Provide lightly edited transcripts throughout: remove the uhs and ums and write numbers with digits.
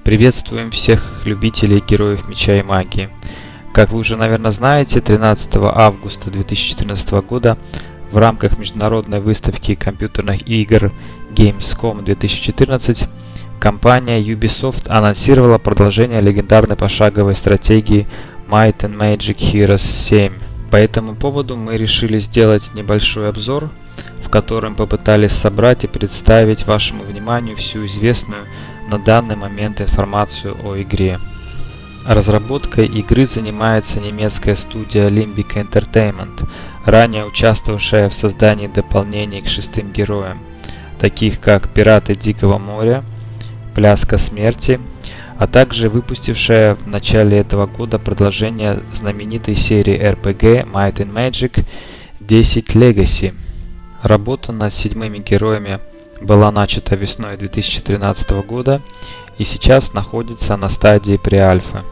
Приветствуем всех любителей героев меча и магии. Как вы уже, наверное, знаете, 13 августа 2014 года в рамках международной выставки компьютерных игр Gamescom 2014 компания Ubisoft анонсировала продолжение легендарной пошаговой стратегии Might and Magic Heroes 7. По этому поводу мы решили сделать небольшой обзор, в котором попытались собрать и представить вашему вниманию всю известную на данный момент информацию о игре. Разработкой игры занимается немецкая студия Limbic Entertainment, ранее участвовавшая в создании дополнений к шестым героям, таких как «Пираты Дикого моря», «Пляска смерти», а также выпустившая в начале этого года продолжение знаменитой серии RPG Might and Magic 10 Legacy. Работа над седьмыми героями была начата весной 2013 года и сейчас находится на стадии преальфы.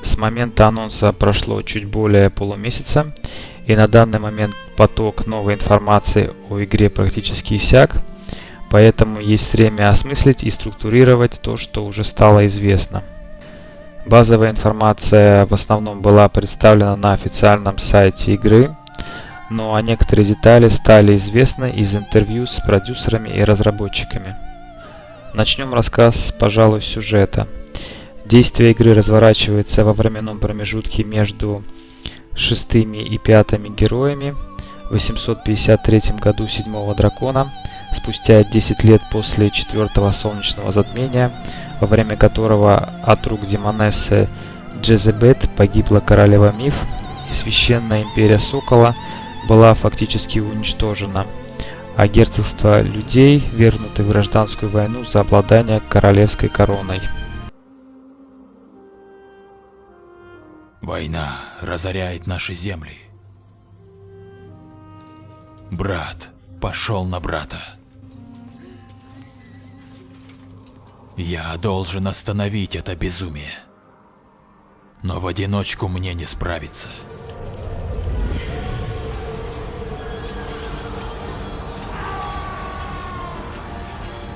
С момента анонса прошло чуть более полумесяца, и на данный момент поток новой информации о игре практически иссяк, поэтому есть время осмыслить и структурировать то, что уже стало известно. Базовая информация в основном была представлена на официальном сайте игры, но некоторые детали стали известны из интервью с продюсерами и разработчиками. Начнем рассказ, пожалуй, с сюжета. Действие игры разворачивается во временном промежутке между шестыми и пятыми героями в 853 году Седьмого Дракона, спустя 10 лет после четвертого солнечного затмения, во время которого от рук демонессы Джезебет погибла королева Миф, и священная империя Сокола была фактически уничтожена, а герцогство людей вергнуты в гражданскую войну за обладание королевской короной. Война разоряет наши земли. Брат пошел на брата. Я должен остановить это безумие. Но в одиночку мне не справиться.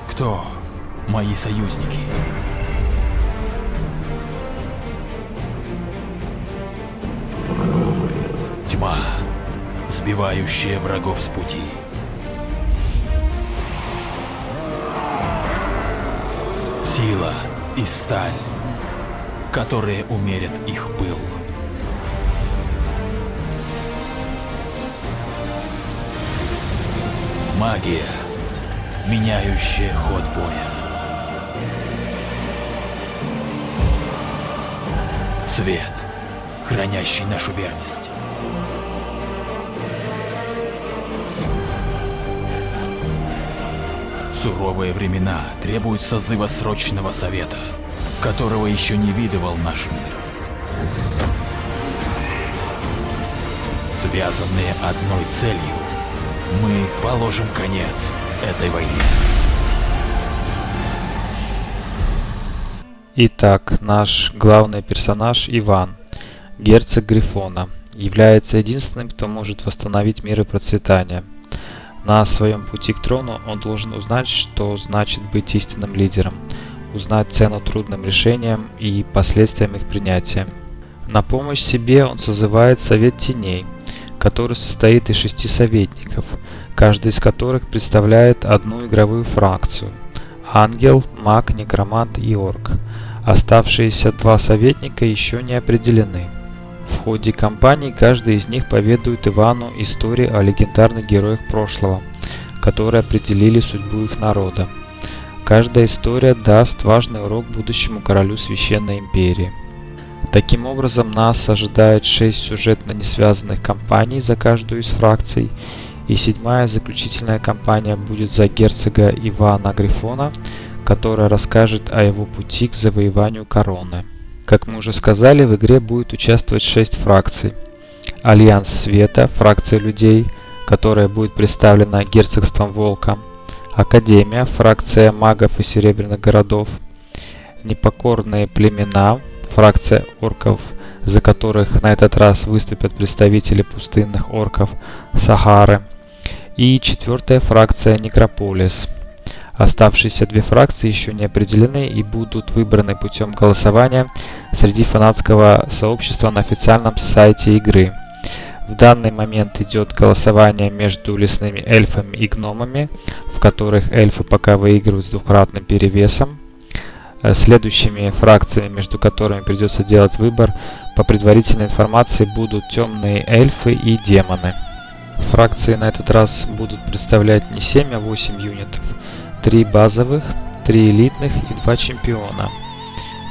Кто мои союзники? Тьма, сбивающая врагов с пути. Сила и сталь, которые умерят их пыл. Магия, меняющая ход боя. Свет, хранящий нашу верность. Суровые времена требуют созыва срочного совета, которого еще не видывал наш мир. Связанные одной целью, мы положим конец этой войне. Итак, наш главный персонаж Иван, герцог Грифона, является единственным, кто может восстановить мир и процветание. На своем пути к трону он должен узнать, что значит быть истинным лидером, узнать цену трудным решениям и последствиям их принятия. На помощь себе он созывает Совет Теней, который состоит из 6 советников, каждый из которых представляет одну игровую фракцию – ангел, маг, некромант и орк. Оставшиеся 2 советника еще не определены. В ходе кампании каждый из них поведает Ивану истории о легендарных героях прошлого, которые определили судьбу их народа. Каждая история даст важный урок будущему королю Священной Империи. Таким образом, нас ожидает 6 сюжетно не связанных кампаний за каждую из фракций, и 7-я заключительная кампания будет за герцога Ивана Грифона, которая расскажет о его пути к завоеванию короны. Как мы уже сказали, в игре будет участвовать 6 фракций. Альянс Света, фракция людей, которая будет представлена герцогством Волка. Академия, фракция магов и серебряных городов. Непокорные племена, фракция орков, за которых на этот раз выступят представители пустынных орков Сахары. И 4-я фракция Некрополис. Оставшиеся две фракции еще не определены и будут выбраны путем голосования среди фанатского сообщества на официальном сайте игры. В данный момент идет голосование между лесными эльфами и гномами, в которых эльфы пока выигрывают с двукратным перевесом. Следующими фракциями, между которыми придется делать выбор, по предварительной информации будут темные эльфы и демоны. Фракции на этот раз будут представлять не 7, а 8 юнитов. 3 базовых, 3 элитных и 2 чемпиона.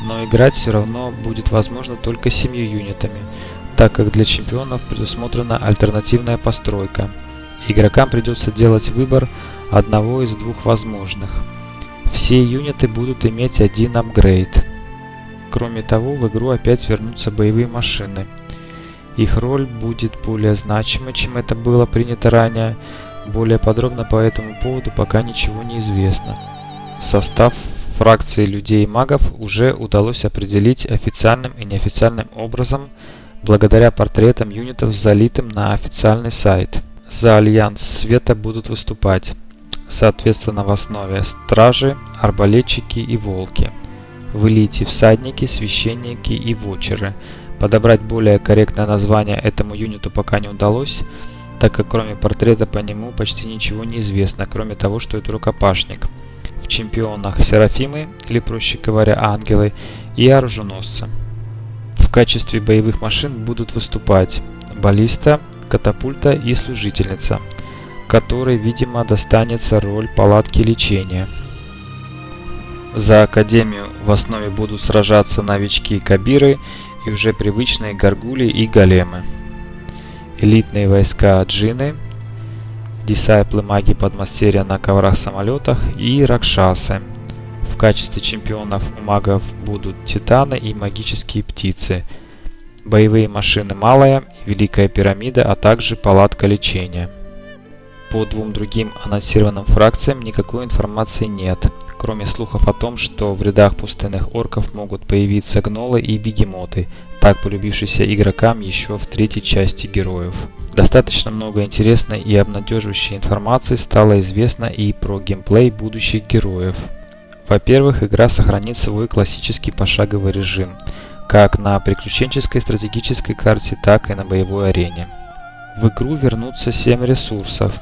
Но играть все равно будет возможно только 7 юнитами, так как для чемпионов предусмотрена альтернативная постройка. Игрокам придется делать выбор одного из двух возможных. Все юниты будут иметь один апгрейд. Кроме того, в игру опять вернутся боевые машины. Их роль будет более значимой, чем это было принято ранее. Более подробно по этому поводу пока ничего не известно. Состав фракции людей и магов уже удалось определить официальным и неофициальным образом, благодаря портретам юнитов, залитым на официальный сайт. За Альянс Света будут выступать, соответственно, в основе стражи, арбалетчики и волки. В элите всадники, священники и вотчеры. Подобрать более корректное название этому юниту пока не удалось, так как кроме портрета по нему почти ничего не известно, кроме того, что это рукопашник. В чемпионах серафимы, или проще говоря ангелы, и оруженосцы. В качестве боевых машин будут выступать баллиста, катапульта и служительница, которой, видимо, достанется роль палатки лечения. За Академию в основе будут сражаться новички-кабиры и уже привычные горгули и големы. Элитные войска джинны, дисайплы маги подмастерья на коврах-самолетах и ракшасы. В качестве чемпионов у магов будут титаны и магические птицы, боевые машины Малая и Великая пирамида, а также палатка лечения. По двум другим анонсированным фракциям никакой информации нет, кроме слухов о том, что в рядах пустынных орков могут появиться гнолы и бегемоты, так полюбившиеся игрокам еще в третьей части героев. Достаточно много интересной и обнадеживающей информации стало известно и про геймплей будущих героев. Во-первых, игра сохранит свой классический пошаговый режим, как на приключенческой стратегической карте, так и на боевой арене. В игру вернутся 7 ресурсов,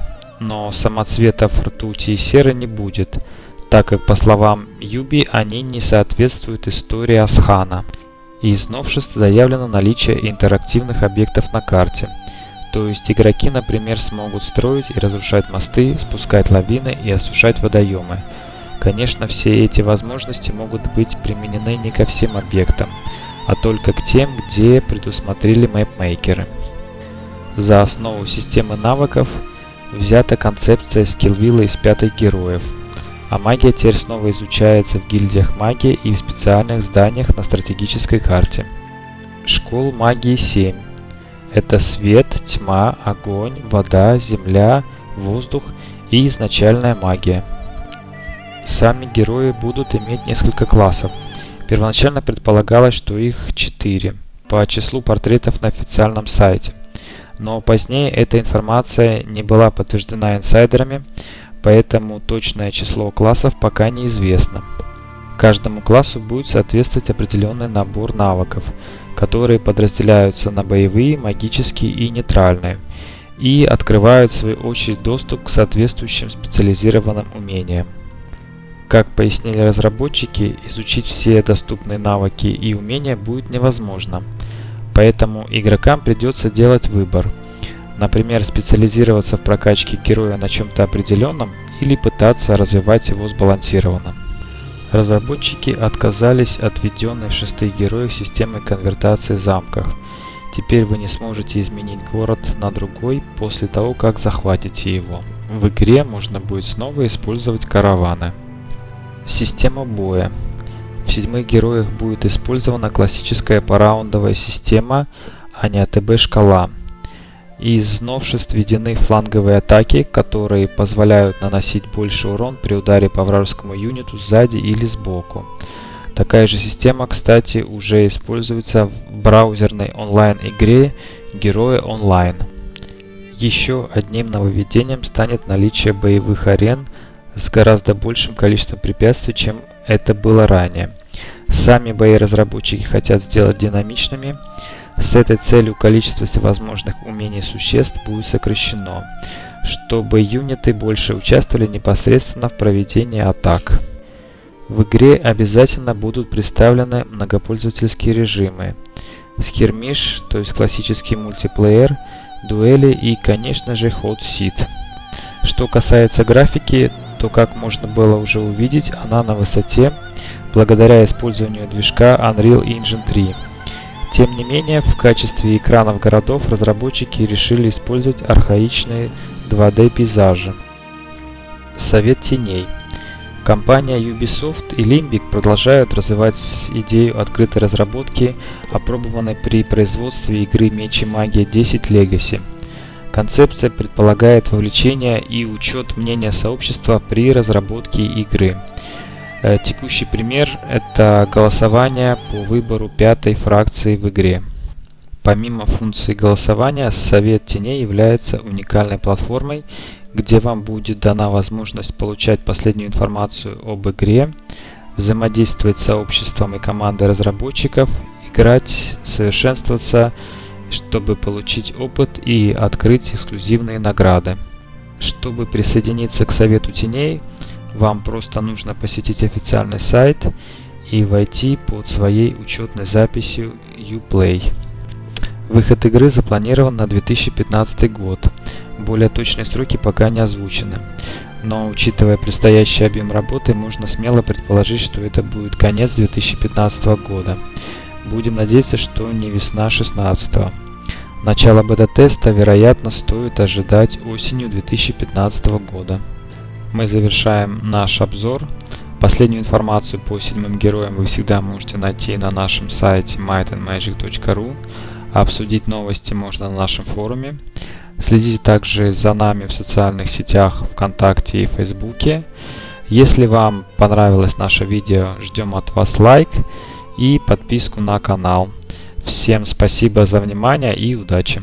но самоцветов ртути и серы не будет, так как, по словам Юби, они не соответствуют истории Асхана. Из новшеств заявлено наличие интерактивных объектов на карте, то есть игроки, например, смогут строить и разрушать мосты, спускать лавины и осушать водоемы. Конечно, все эти возможности могут быть применены не ко всем объектам, а только к тем, где предусмотрели мэпмейкеры. За основу системы навыков взята концепция скиллвилла из 5 героев, а магия теперь снова изучается в гильдиях магии и в специальных зданиях на стратегической карте. Школ магии 7. Это свет, тьма, огонь, вода, земля, воздух и изначальная магия. Сами герои будут иметь несколько классов. Первоначально предполагалось, что их 4 по числу портретов на официальном сайте. Но позднее эта информация не была подтверждена инсайдерами, поэтому точное число классов пока неизвестно. Каждому классу будет соответствовать определенный набор навыков, которые подразделяются на боевые, магические и нейтральные, и открывают в свою очередь доступ к соответствующим специализированным умениям. Как пояснили разработчики, изучить все доступные навыки и умения будет невозможно, поэтому игрокам придется делать выбор. Например, специализироваться в прокачке героя на чем-то определенном или пытаться развивать его сбалансированно. Разработчики отказались от введенной в 6 героях системы конвертации замков. Теперь вы не сможете изменить город на другой после того, как захватите его. В игре можно будет снова использовать караваны. Система боя. В 7 героях будет использована классическая пораундовая система, а не АТБ-шкала. Из новшеств введены фланговые атаки, которые позволяют наносить больше урон при ударе по вражескому юниту сзади или сбоку. Такая же система, кстати, уже используется в браузерной онлайн-игре Герои Онлайн. Еще одним нововведением станет наличие боевых арен с гораздо большим количеством препятствий, чем это было ранее. Сами бои разработчики хотят сделать динамичными. С этой целью количество всевозможных умений существ будет сокращено, чтобы юниты больше участвовали непосредственно в проведении атак. В игре обязательно будут представлены многопользовательские режимы, скирмиш, то есть классический мультиплеер, дуэли и, конечно же, Hot Seat. Что касается графики, то, как можно было уже увидеть, она на высоте благодаря использованию движка Unreal Engine 3. Тем не менее, в качестве экранов городов разработчики решили использовать архаичные 2D пейзажи. Совет теней. Компания Ubisoft и Limbic продолжают развивать идею открытой разработки, опробованной при производстве игры Меч и Магия 10 Legacy. Концепция предполагает вовлечение и учет мнения сообщества при разработке игры. Текущий пример – это голосование по выбору 5-й фракции в игре. Помимо функции голосования, Совет Теней является уникальной платформой, где вам будет дана возможность получать последнюю информацию об игре, взаимодействовать с сообществом и командой разработчиков, играть, совершенствоваться, чтобы получить опыт и открыть эксклюзивные награды. Чтобы присоединиться к Совету Теней, вам просто нужно посетить официальный сайт и войти под своей учетной записью Uplay. Выход игры запланирован на 2015 год. Более точные сроки пока не озвучены. Но, учитывая предстоящий объем работы, можно смело предположить, что это будет конец 2015 года. Будем надеяться, что не весна 2016. Начало бета-теста, вероятно, стоит ожидать осенью 2015 года. Мы завершаем наш обзор. Последнюю информацию по 7 героям вы всегда можете найти на нашем сайте mightandmagic.ru. Обсудить новости можно на нашем форуме. Следите также за нами в социальных сетях ВКонтакте и Фейсбуке. Если вам понравилось наше видео, ждем от вас лайк и подписку на канал. Всем спасибо за внимание и удачи!